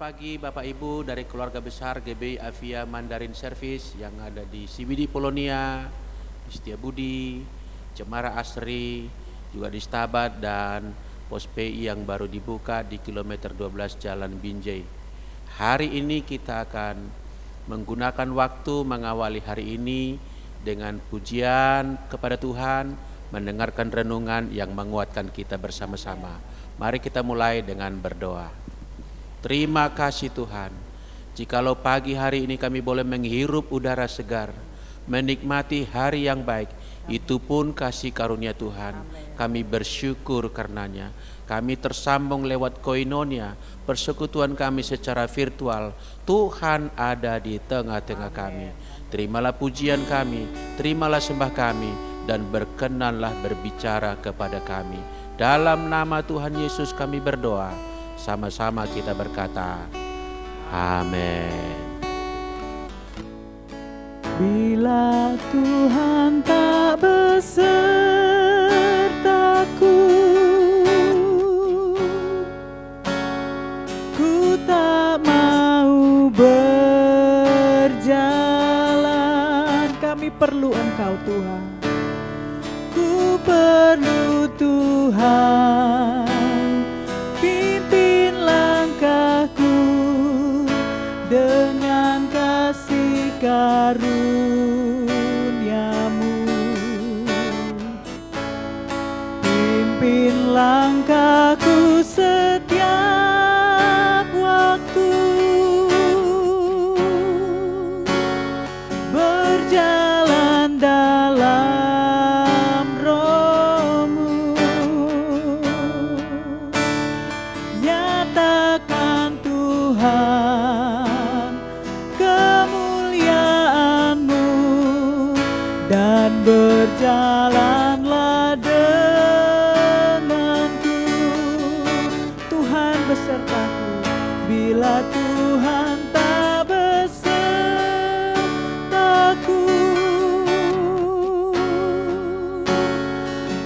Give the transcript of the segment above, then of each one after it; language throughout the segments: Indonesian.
pagi Bapak Ibu dari keluarga besar GBI Avia Mandarin Service yang ada di CBD Polonia, di Setiabudi, Cemara Asri, juga di Stabat dan Pos PI yang baru dibuka di kilometer 12 Jalan Binjai. Hari ini kita akan menggunakan waktu mengawali hari ini dengan pujian kepada Tuhan, mendengarkan renungan yang menguatkan kita bersama-sama. Mari kita mulai dengan berdoa. Terima kasih Tuhan, jikalau pagi hari ini kami boleh menghirup udara segar, menikmati hari yang baik, itu pun kasih karunia Tuhan. Kami bersyukur karenanya. Kami tersambung lewat koinonia, persekutuan kami secara virtual. Tuhan ada di tengah-tengah kami. Terimalah pujian kami, terimalah sembah kami, dan berkenanlah berbicara kepada kami. Dalam nama Tuhan Yesus kami berdoa. Sama-sama kita berkata, amin. Bila Tuhan tak besertaku, ku tak mau berjalan. Kami perlu Engkau Tuhan, ku perlu Tuhan. Pimpin langkahku dengan kasih karuniamu. Pimpin langkahku setiap waktu, berjalan dalam roh-Mu. Nyatakan Tuhan kemuliaan-Mu dan berjalanlah denganku. Tuhan besertaku. Bila Tuhan tak besertaku,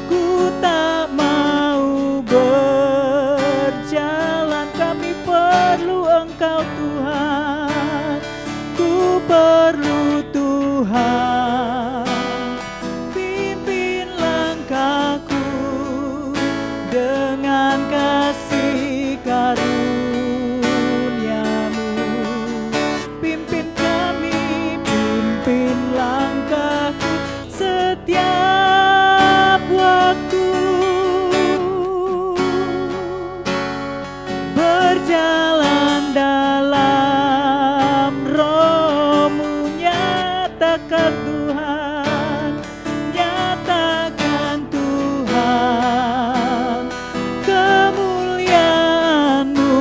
ku tak mau berjalan. Kami perlu Engkau Tuhan, ku perlu Tuhan. Pimpin langkahku dengan kasih karuniamu. Pimpin kami, pimpin langkahku setiap waktu, berjalan dalam roh-Mu. Nyatakan Tuhan, nyatakan Tuhan kemuliaan-Mu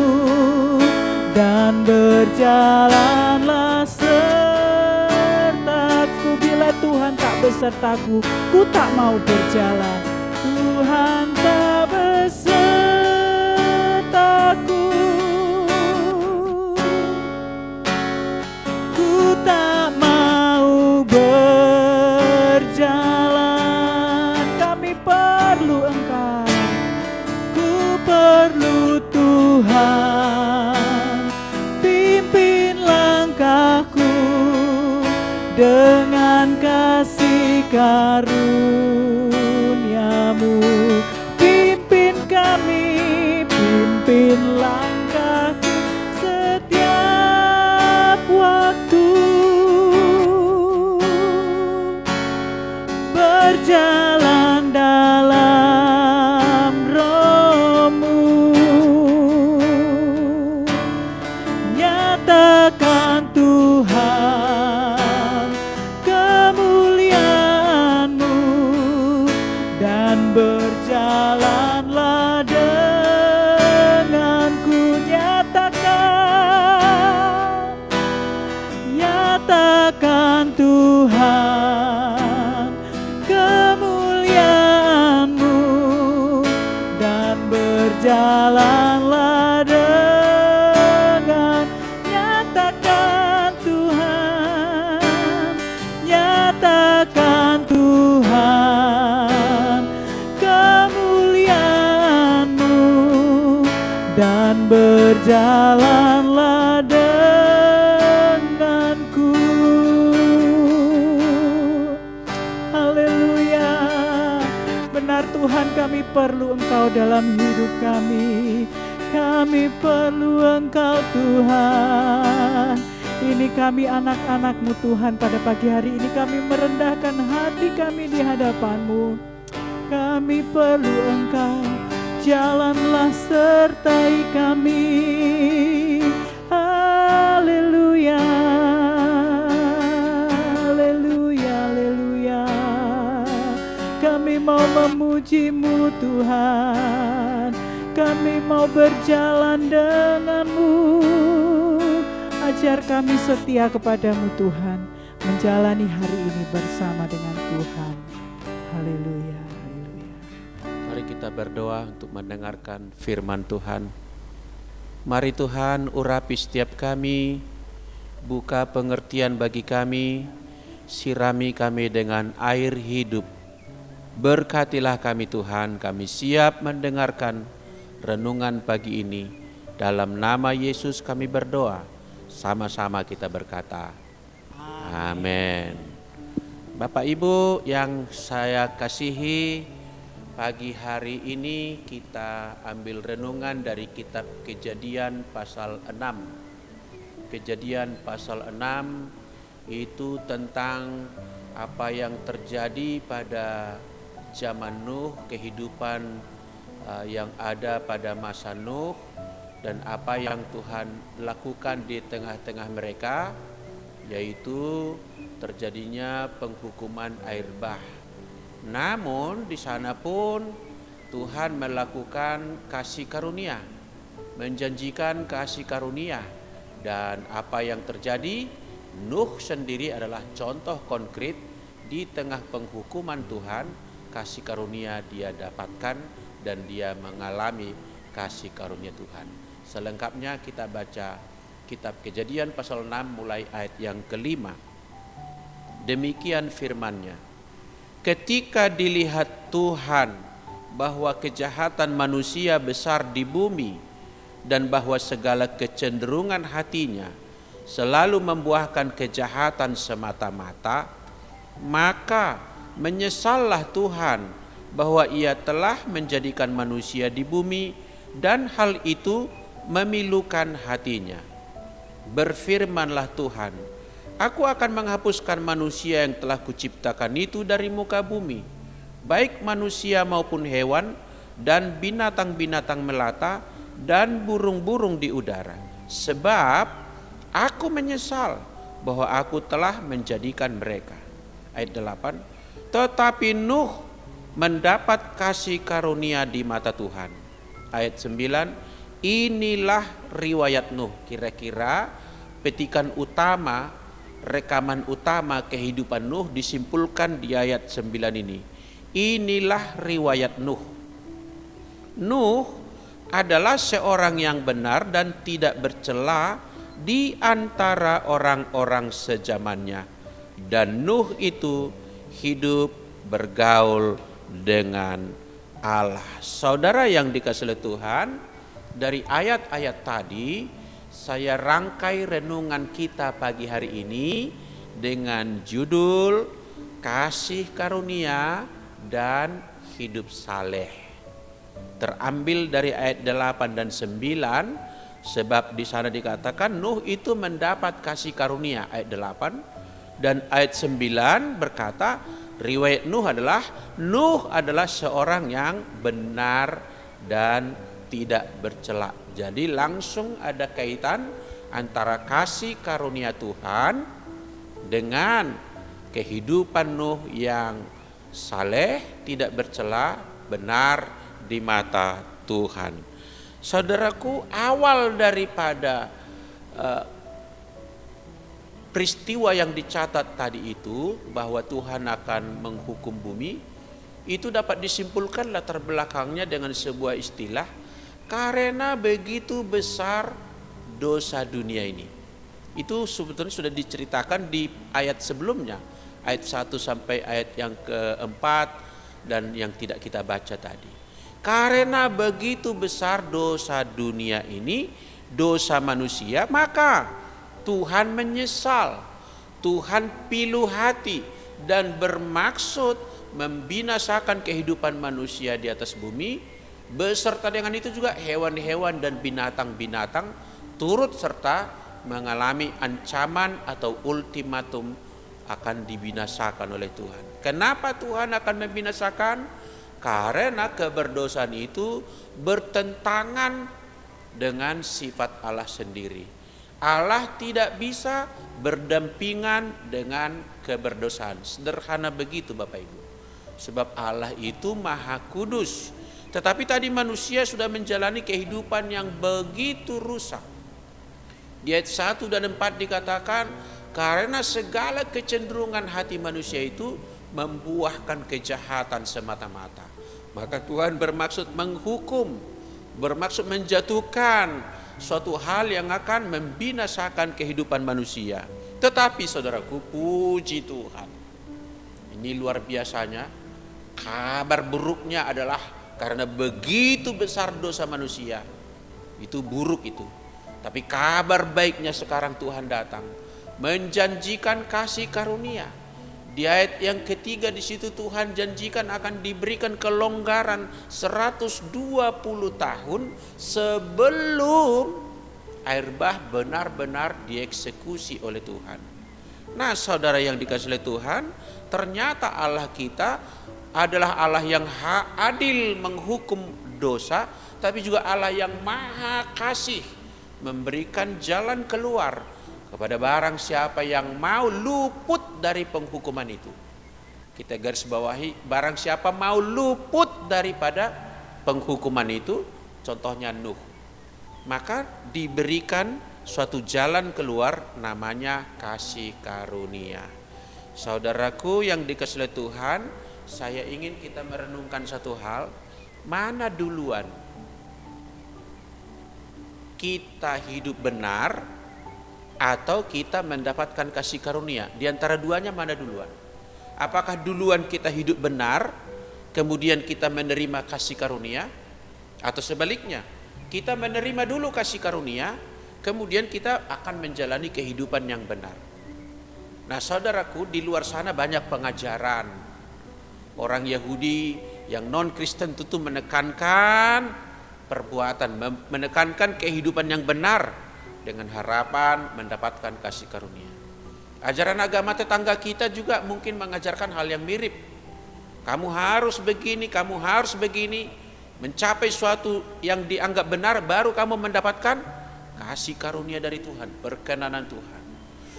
dan berjalanlah sertaku. Bila Tuhan tak besertaku, ku tak mau berjalan. Tuhan tak besertaku, ku tak mau berjalan. Kami perlu Engkau, ku perlu Tuhan. Pimpin langkahku dengan kasih karuniamu. Pimpin kami, pimpin langkahku setiap waktu, berjalan dalam roh-Mu. Nyatakan Tuhan kemuliaan-Mu dan berjalanlah denganku. Nyatakan, nyatakan Tuhan kemuliaan-Mu dan berjalanlah dengan. Nyatakan Tuhan, nyatakan Tuhan kemuliaan Tuhan berjalanlah denganku. Haleluya. Benar Tuhan, kami perlu Engkau dalam hidup kami. Kami perlu Engkau Tuhan. Ini kami anak-anak-Mu Tuhan, pada pagi hari ini kami merendahkan hati kami di hadapan-Mu. Kami perlu Engkau, jalanlah sertai kami. Haleluya, haleluya, haleluya. Kami mau memuji-Mu Tuhan, kami mau berjalan dengan-Mu. Ajar kami setia kepada-Mu Tuhan, menjalani hari ini bersama dengan Tuhan. Haleluya, haleluya. Mari kita berdoa untuk mendengarkan firman Tuhan. Mari Tuhan urapi setiap kami, buka pengertian bagi kami, sirami kami dengan air hidup. Berkatilah kami Tuhan, kami siap mendengarkan renungan pagi ini. Dalam nama Yesus kami berdoa. Sama-sama kita berkata, amin. Bapak Ibu yang saya kasihi, pagi hari ini kita ambil renungan dari kitab Kejadian pasal 6. Kejadian pasal 6 itu tentang apa yang terjadi pada zaman Nuh, kehidupan yang ada pada masa Nuh, dan apa yang Tuhan lakukan di tengah-tengah mereka, yaitu terjadinya penghukuman air bah. Namun di sana pun Tuhan melakukan kasih karunia, menjanjikan kasih karunia. Dan apa yang terjadi, Nuh sendiri adalah contoh konkret di tengah penghukuman Tuhan, kasih karunia dia dapatkan dan dia mengalami kasih karunia Tuhan. Selengkapnya kita baca kitab Kejadian pasal 6 mulai ayat yang kelima. Demikian firman-Nya. Ketika dilihat Tuhan bahwa kejahatan manusia besar di bumi dan bahwa segala kecenderungan hatinya selalu membuahkan kejahatan semata-mata, maka menyesallah Tuhan bahwa Ia telah menjadikan manusia di bumi dan hal itu memilukan hatinya. Berfirmanlah Tuhan, Aku akan menghapuskan manusia yang telah kuciptakan itu dari muka bumi, baik manusia maupun hewan dan binatang-binatang melata dan burung-burung di udara. Sebab aku menyesal bahwa aku telah menjadikan mereka. Ayat 8. Tetapi Nuh mendapat kasih karunia di mata Tuhan. Ayat 9. Inilah riwayat Nuh. Kira-kira petikan utama, rekaman utama kehidupan Nuh disimpulkan di ayat 9 ini. Inilah riwayat Nuh. Nuh adalah seorang yang benar dan tidak bercela di antara orang-orang sezamannya. Dan Nuh itu hidup bergaul dengan Allah. Saudara yang dikasihi Tuhan, dari ayat-ayat tadi saya rangkai renungan kita pagi hari ini dengan judul Kasih Karunia dan Hidup Saleh. Terambil dari ayat 8 dan 9, sebab di sana dikatakan Nuh itu mendapat kasih karunia, ayat 8, dan ayat 9 berkata riwayat Nuh adalah seorang yang benar dan tidak bercela. Jadi langsung ada kaitan antara kasih karunia Tuhan dengan kehidupan Nuh yang saleh, tidak bercela, benar di mata Tuhan. Saudaraku, awal daripada peristiwa yang dicatat tadi itu, bahwa Tuhan akan menghukum bumi, itu dapat disimpulkan latar belakangnya dengan sebuah istilah, karena begitu besar dosa dunia ini. Itu sebetulnya sudah diceritakan di ayat sebelumnya, ayat 1 sampai ayat yang keempat dan yang tidak kita baca tadi. Karena begitu besar dosa dunia ini, dosa manusia, maka Tuhan menyesal. Tuhan pilu hati dan bermaksud membinasakan kehidupan manusia di atas bumi, beserta dengan itu juga hewan-hewan dan binatang-binatang turut serta mengalami ancaman atau ultimatum akan dibinasakan oleh Tuhan. Kenapa Tuhan akan membinasakan? Karena keberdosaan itu bertentangan dengan sifat Allah sendiri. Allah tidak bisa berdampingan dengan keberdosaan. Sederhana begitu Bapak Ibu. Sebab Allah itu Maha Kudus. Tetapi tadi manusia sudah menjalani kehidupan yang begitu rusak. Di ayat 1 dan 4 dikatakan, karena segala kecenderungan hati manusia itu membuahkan kejahatan semata-mata. Maka Tuhan bermaksud menghukum, bermaksud menjatuhkan suatu hal yang akan membinasakan kehidupan manusia. Tetapi saudaraku, puji Tuhan, ini luar biasanya. Kabar buruknya adalah karena begitu besar dosa manusia, itu buruk itu. Tapi kabar baiknya sekarang Tuhan datang, menjanjikan kasih karunia. Di ayat yang ketiga di situ Tuhan janjikan akan diberikan kelonggaran 120 tahun sebelum air bah benar-benar dieksekusi oleh Tuhan. Nah, saudara yang dikasihi oleh Tuhan, ternyata Allah kita adalah Allah yang adil menghukum dosa, tapi juga Allah yang maha kasih memberikan jalan keluar kepada barang siapa yang mau luput dari penghukuman itu. Kita garis bawahi, barang siapa mau luput daripada penghukuman itu, contohnya Nuh, maka diberikan suatu jalan keluar, namanya kasih karunia. Saudaraku yang dikasihi Tuhan, saya ingin kita merenungkan satu hal. Mana duluan kita hidup benar atau kita mendapatkan kasih karunia? Di antara duanya mana duluan? Apakah duluan kita hidup benar, kemudian kita menerima kasih karunia? Atau sebaliknya, kita menerima dulu kasih karunia, kemudian kita akan menjalani kehidupan yang benar. Nah saudaraku, di luar sana banyak pengajaran. Orang Yahudi yang non-Kristen itu menekankan perbuatan, menekankan kehidupan yang benar, dengan harapan mendapatkan kasih karunia. Ajaran agama tetangga kita juga mungkin mengajarkan hal yang mirip. Kamu harus begini, kamu harus begini, mencapai suatu yang dianggap benar, baru kamu mendapatkan kasih karunia dari Tuhan, perkenanan Tuhan.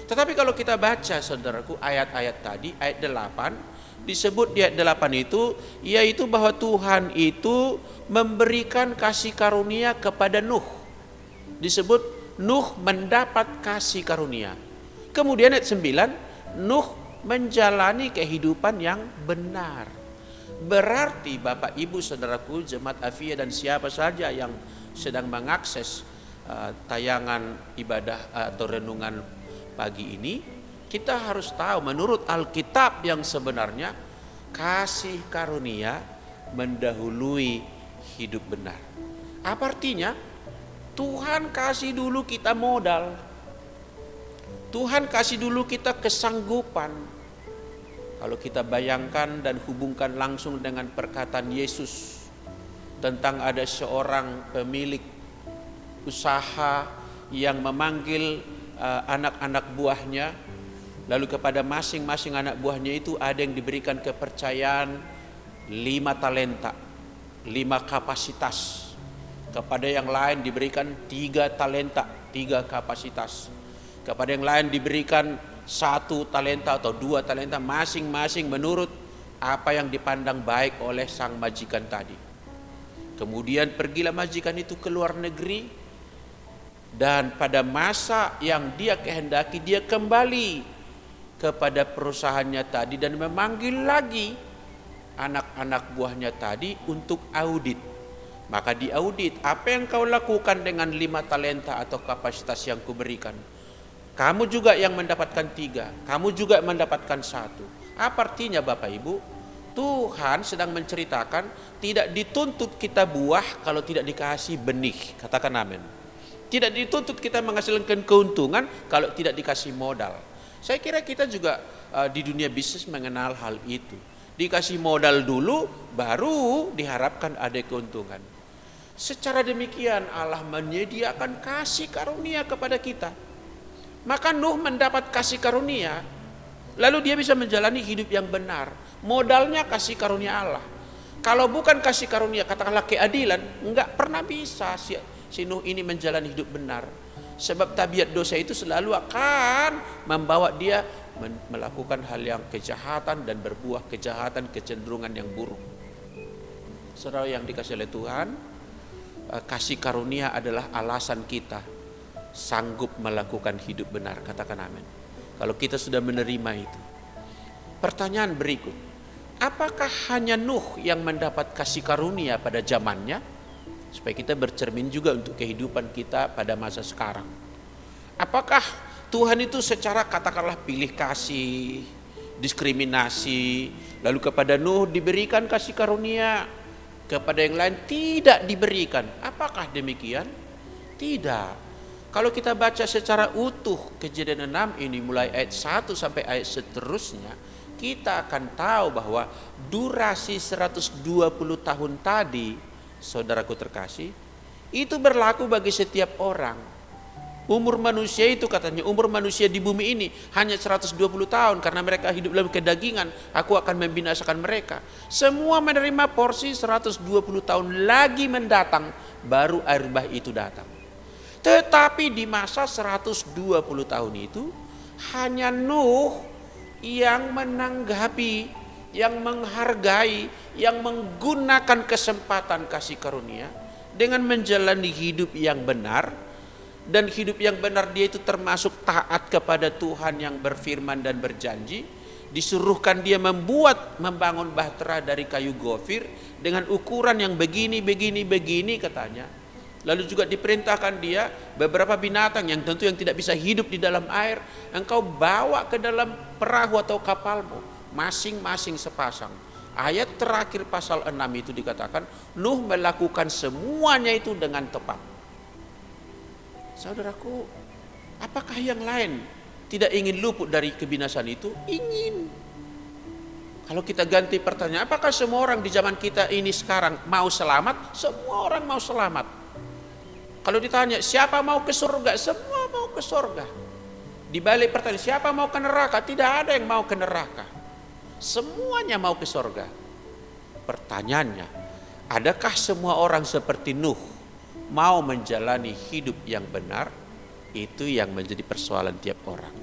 Tetapi kalau kita baca saudaraku ayat-ayat tadi, ayat 8, disebut di ayat 8 itu, yaitu bahwa Tuhan itu memberikan kasih karunia kepada Nuh. Disebut Nuh mendapat kasih karunia. Kemudian ayat 9, Nuh menjalani kehidupan yang benar. Berarti Bapak Ibu Saudaraku, jemaat Afia dan siapa saja yang sedang mengakses tayangan ibadah atau renungan pagi ini, kita harus tahu menurut Alkitab yang sebenarnya kasih karunia mendahului hidup benar. Apa artinya? Tuhan kasih dulu kita modal. Tuhan kasih dulu kita kesanggupan. Kalau kita bayangkan dan hubungkan langsung dengan perkataan Yesus tentang ada seorang pemilik usaha yang memanggil anak-anak buahnya, lalu kepada masing-masing anak buahnya itu ada yang diberikan kepercayaan 5 talenta, 5 kapasitas. Kepada yang lain diberikan 3 talenta, 3 kapasitas. Kepada yang lain diberikan 1 talenta atau 2 talenta, masing-masing menurut apa yang dipandang baik oleh sang majikan tadi. Kemudian pergilah majikan itu ke luar negeri, dan pada masa yang dia kehendaki dia kembali kepada perusahaannya tadi dan memanggil lagi anak-anak buahnya tadi untuk audit. Maka diaudit, apa yang kau lakukan dengan 5 talenta atau kapasitas yang kuberikan? Kamu juga yang mendapatkan 3, kamu juga mendapatkan 1. Apa artinya Bapak Ibu? Tuhan sedang menceritakan tidak dituntut kita buah kalau tidak dikasih benih. Katakan amin. Tidak dituntut kita menghasilkan keuntungan kalau tidak dikasih modal. Saya kira kita juga di dunia bisnis mengenal hal itu. Dikasih modal dulu baru diharapkan ada keuntungan. Secara demikian Allah menyediakan kasih karunia kepada kita. Maka Nuh mendapat kasih karunia, lalu dia bisa menjalani hidup yang benar. Modalnya kasih karunia Allah. Kalau bukan kasih karunia, katakanlah keadilan, enggak pernah bisa si Nuh ini menjalani hidup benar. Sebab tabiat dosa itu selalu akan membawa dia melakukan hal yang kejahatan dan berbuah kejahatan, kecenderungan yang buruk. Saudara yang dikasihi oleh Tuhan, kasih karunia adalah alasan kita sanggup melakukan hidup benar. Katakan amin. Kalau kita sudah menerima itu. Pertanyaan berikut, apakah hanya Nuh yang mendapat kasih karunia pada zamannya? Supaya kita bercermin juga untuk kehidupan kita pada masa sekarang. Apakah Tuhan itu secara katakanlah pilih kasih, diskriminasi, lalu kepada Nuh diberikan kasih karunia, kepada yang lain tidak diberikan? Apakah demikian? Tidak. Kalau kita baca secara utuh Kejadian 6 ini mulai ayat 1 sampai ayat seterusnya, kita akan tahu bahwa durasi 120 tahun tadi, saudaraku terkasih, itu berlaku bagi setiap orang. Umur manusia itu katanya, umur manusia di bumi ini hanya 120 tahun karena mereka hidup dalam kedagingan, aku akan membinasakan mereka. Semua menerima porsi 120 tahun lagi mendatang, baru air bah itu datang. Tetapi di masa 120 tahun itu, hanya Nuh yang menanggapi, yang menghargai, yang menggunakan kesempatan kasih karunia dengan menjalani hidup yang benar. Dan hidup yang benar dia itu termasuk taat kepada Tuhan yang berfirman dan berjanji. Disuruhkan dia membangun bahtera dari kayu gofir dengan ukuran yang begini katanya. Lalu juga diperintahkan dia beberapa binatang yang tentu yang tidak bisa hidup di dalam air, engkau bawa ke dalam perahu atau kapalmu, masing-masing sepasang. Ayat terakhir pasal 6 itu dikatakan Nuh melakukan semuanya itu dengan tepat. Saudaraku, apakah yang lain tidak ingin luput dari kebinasaan itu? Ingin. Kalau kita ganti pertanyaan, apakah semua orang di zaman kita ini sekarang mau selamat? Semua orang mau selamat. Kalau ditanya siapa mau ke surga? Semua mau ke surga. Di balik pertanyaan siapa mau ke neraka? Tidak ada yang mau ke neraka. Semuanya mau ke surga. Pertanyaannya, adakah semua orang seperti Nuh mau menjalani hidup yang benar? Itu yang menjadi persoalan tiap orang.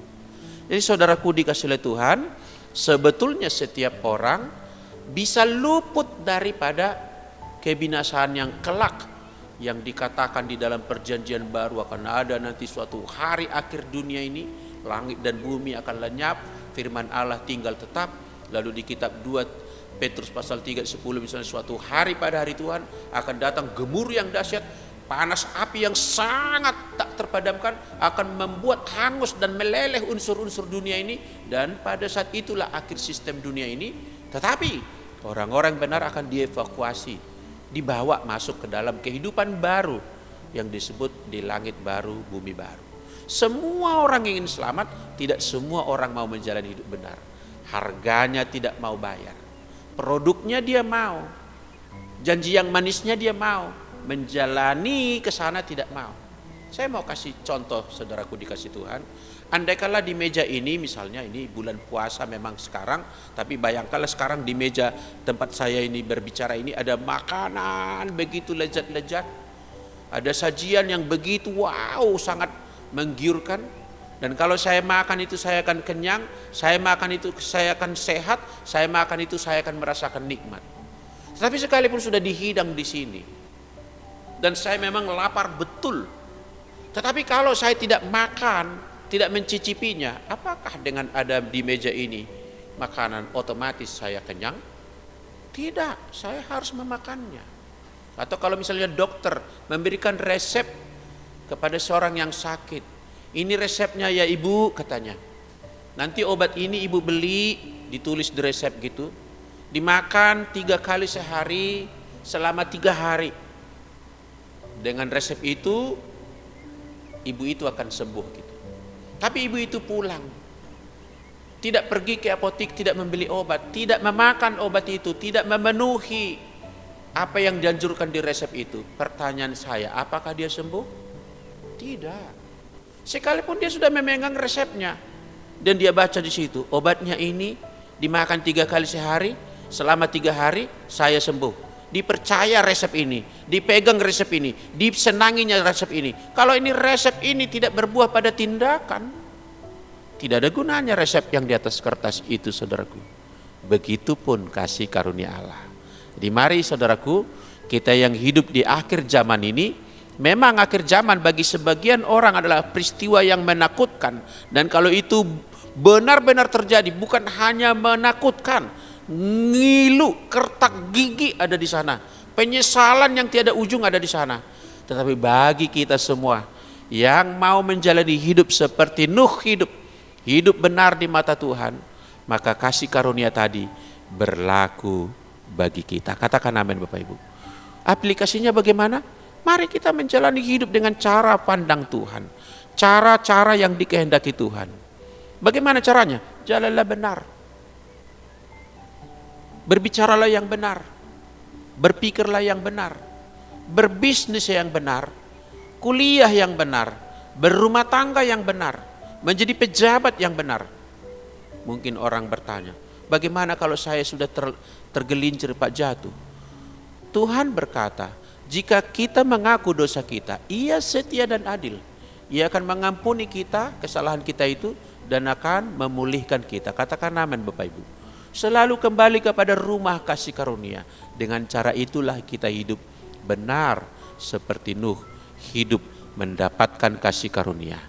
Jadi saudaraku dikasih oleh Tuhan, sebetulnya setiap orang bisa luput daripada kebinasaan yang kelak, yang dikatakan di dalam perjanjian baru akan ada nanti suatu hari akhir dunia ini, langit dan bumi akan lenyap, firman Allah tinggal tetap. Lalu di kitab 2 Petrus pasal 3:10 misalnya suatu hari pada hari Tuhan akan datang gemuruh yang dahsyat, panas api yang sangat tak terpadamkan akan membuat hangus dan meleleh unsur-unsur dunia ini, dan pada saat itulah akhir sistem dunia ini. Tetapi orang-orang benar akan dievakuasi, dibawa masuk ke dalam kehidupan baru yang disebut di langit baru, bumi baru. Semua orang ingin selamat, tidak semua orang mau menjalani hidup benar. Harganya tidak mau bayar, produknya dia mau, janji yang manisnya dia mau, menjalani ke sana tidak mau. Saya mau kasih contoh saudaraku dikasih Tuhan. Andaikala di meja ini misalnya ini bulan puasa memang sekarang, tapi bayangkanlah sekarang di meja tempat saya ini berbicara ini ada makanan begitu lezat-lezat, ada sajian yang begitu wow sangat menggiurkan. Dan kalau saya makan itu saya akan kenyang, saya makan itu saya akan sehat, saya makan itu saya akan merasakan nikmat. Tetapi sekalipun sudah dihidang di sini dan saya memang lapar betul, tetapi kalau saya tidak makan, tidak mencicipinya, apakah dengan ada di meja ini makanan otomatis saya kenyang? Tidak, saya harus memakannya. Atau kalau misalnya dokter memberikan resep kepada seorang yang sakit, ini resepnya ya ibu katanya, nanti obat ini ibu beli, ditulis di resep gitu, dimakan 3 kali sehari selama 3 hari. Dengan resep itu, ibu itu akan sembuh gitu. Tapi ibu itu pulang, tidak pergi ke apotek, tidak membeli obat, tidak memakan obat itu, tidak memenuhi apa yang dianjurkan di resep itu. Pertanyaan saya, apakah dia sembuh? Tidak. Sekalipun dia sudah memegang resepnya dan dia baca di situ, obatnya ini dimakan 3 kali sehari selama 3 hari saya sembuh. Dipercaya resep ini, dipegang resep ini, disenanginya resep ini. Kalau ini resep ini tidak berbuah pada tindakan, tidak ada gunanya resep yang di atas kertas itu, saudaraku. Begitupun kasih karunia Allah. Jadi mari saudaraku, kita yang hidup di akhir zaman ini, memang akhir zaman bagi sebagian orang adalah peristiwa yang menakutkan. Dan kalau itu benar-benar terjadi, bukan hanya menakutkan, ngilu, kertak gigi ada di sana, penyesalan yang tiada ujung ada di sana. Tetapi bagi kita semua yang mau menjalani hidup seperti Nuh hidup benar di mata Tuhan, maka kasih karunia tadi berlaku bagi kita. Katakan amin Bapak Ibu. Aplikasinya bagaimana? Mari kita menjalani hidup dengan cara pandang Tuhan, cara-cara yang dikehendaki Tuhan. Bagaimana caranya? Jalanlah benar, berbicaralah yang benar, berpikirlah yang benar, berbisnis yang benar, kuliah yang benar, berumah tangga yang benar, menjadi pejabat yang benar. Mungkin orang bertanya, bagaimana kalau saya sudah tergelincir Pak, jatuh? Tuhan berkata, jika kita mengaku dosa kita, Ia setia dan adil. Ia akan mengampuni kita, kesalahan kita itu, dan akan memulihkan kita. Katakan amin Bapak Ibu. Selalu kembali kepada rumah kasih karunia. Dengan cara itulah kita hidup benar seperti Nuh hidup mendapatkan kasih karunia.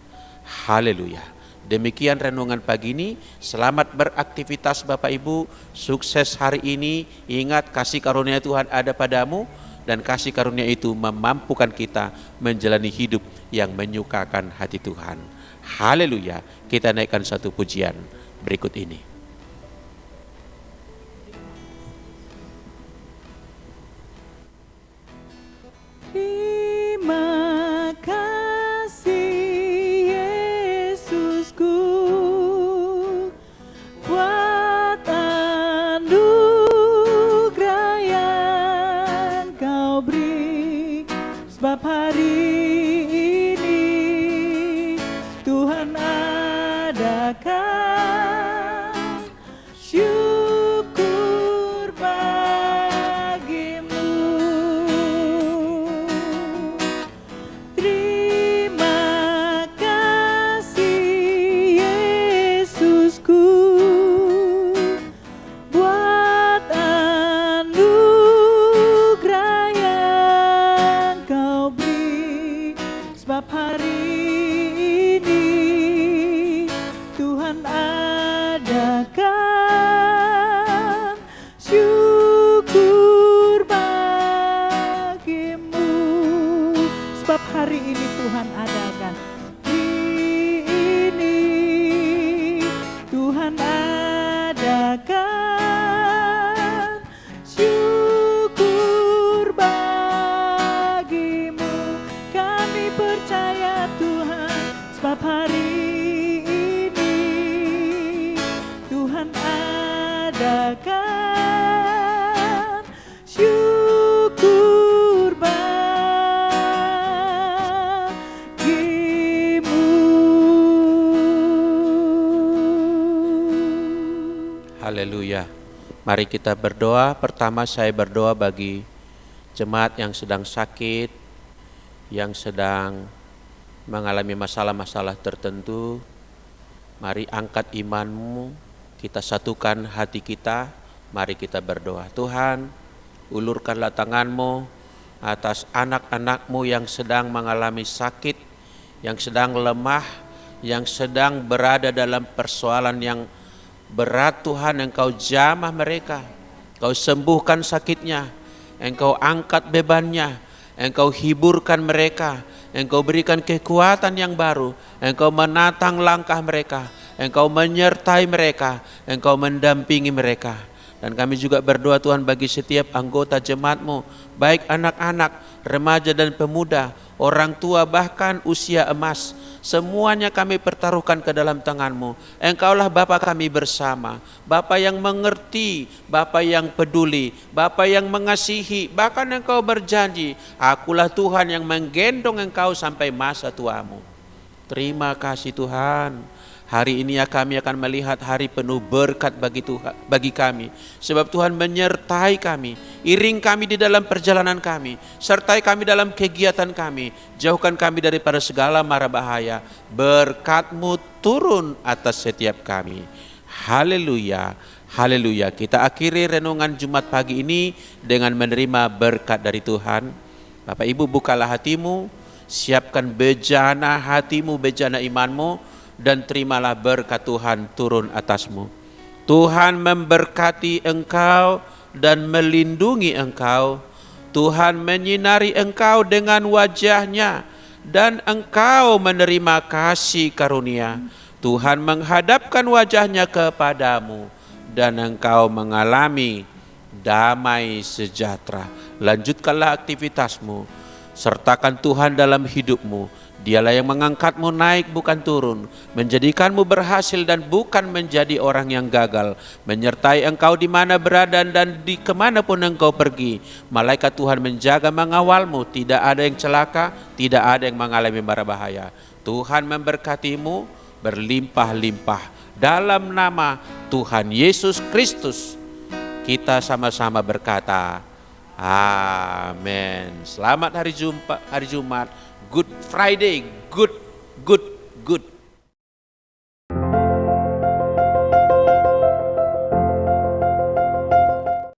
Haleluya. Demikian renungan pagi ini. Selamat beraktivitas Bapak Ibu. Sukses hari ini. Ingat kasih karunia Tuhan ada padamu. Dan kasih karunia itu memampukan kita menjalani hidup yang menyukakan hati Tuhan. Haleluya. Kita naikkan satu pujian berikut ini. Terima kasih Yesusku buat anugerah yang Kau beri, sebab hari ini Tuhan adakan syukur bagimu. Terima kasih Yesusku buat anugerah yang Kau beri, sebab hari ini Tuhan adakan syukur bagimu. Sebab hari ini Tuhan adakan, hari ini Tuhan adakan syukur bagimu. Kami percaya Tuhan, sebab hari ini Tuhan adakan syukur bagimu. Haleluya. Mari kita berdoa. Pertama saya berdoa bagi jemaat yang sedang sakit, yang sedang mengalami masalah-masalah tertentu. Mari angkat imanmu, kita satukan hati kita, mari kita berdoa. Tuhan, ulurkanlah tanganmu atas anak-anakmu yang sedang mengalami sakit, yang sedang lemah, yang sedang berada dalam persoalan yang berat. Tuhan, Engkau jamah mereka, Engkau sembuhkan sakitnya, Engkau angkat bebannya, Engkau hiburkan mereka, Engkau berikan kekuatan yang baru, Engkau menatang langkah mereka, Engkau menyertai mereka, Engkau mendampingi mereka. Dan kami juga berdoa Tuhan bagi setiap anggota jemaat-Mu, baik anak-anak, remaja dan pemuda, orang tua bahkan usia emas. Semuanya kami pertaruhkan ke dalam tangan-Mu. Engkaulah Bapa kami bersama, Bapa yang mengerti, Bapa yang peduli, Bapa yang mengasihi. Bahkan Engkau berjanji, akulah Tuhan yang menggendong Engkau sampai masa tuamu. Terima kasih Tuhan. Hari ini kami akan melihat hari penuh berkat bagi kami. Sebab Tuhan menyertai kami, iring kami di dalam perjalanan kami, sertai kami dalam kegiatan kami. Jauhkan kami daripada segala mara bahaya. Berkat-Mu turun atas setiap kami. Haleluya, haleluya. Kita akhiri renungan Jumat pagi ini dengan menerima berkat dari Tuhan. Bapak Ibu, bukalah hatimu, siapkan bejana hatimu, bejana imanmu, dan terimalah berkat Tuhan turun atasmu. Tuhan memberkati engkau dan melindungi engkau. Tuhan menyinari engkau dengan wajah-Nya dan engkau menerima kasih karunia. Tuhan menghadapkan wajah-Nya kepadamu dan engkau mengalami damai sejahtera. Lanjutkanlah aktivitasmu, sertakan Tuhan dalam hidupmu. Dialah yang mengangkatmu naik bukan turun, menjadikanmu berhasil dan bukan menjadi orang yang gagal, menyertai engkau di mana berada dan di kemanapun engkau pergi. Malaikat Tuhan menjaga mengawalmu, tidak ada yang celaka, tidak ada yang mengalami mara bahaya. Tuhan memberkatimu berlimpah-limpah. Dalam nama Tuhan Yesus Kristus, kita sama-sama berkata, amin. Selamat hari Jumat. Good Friday, good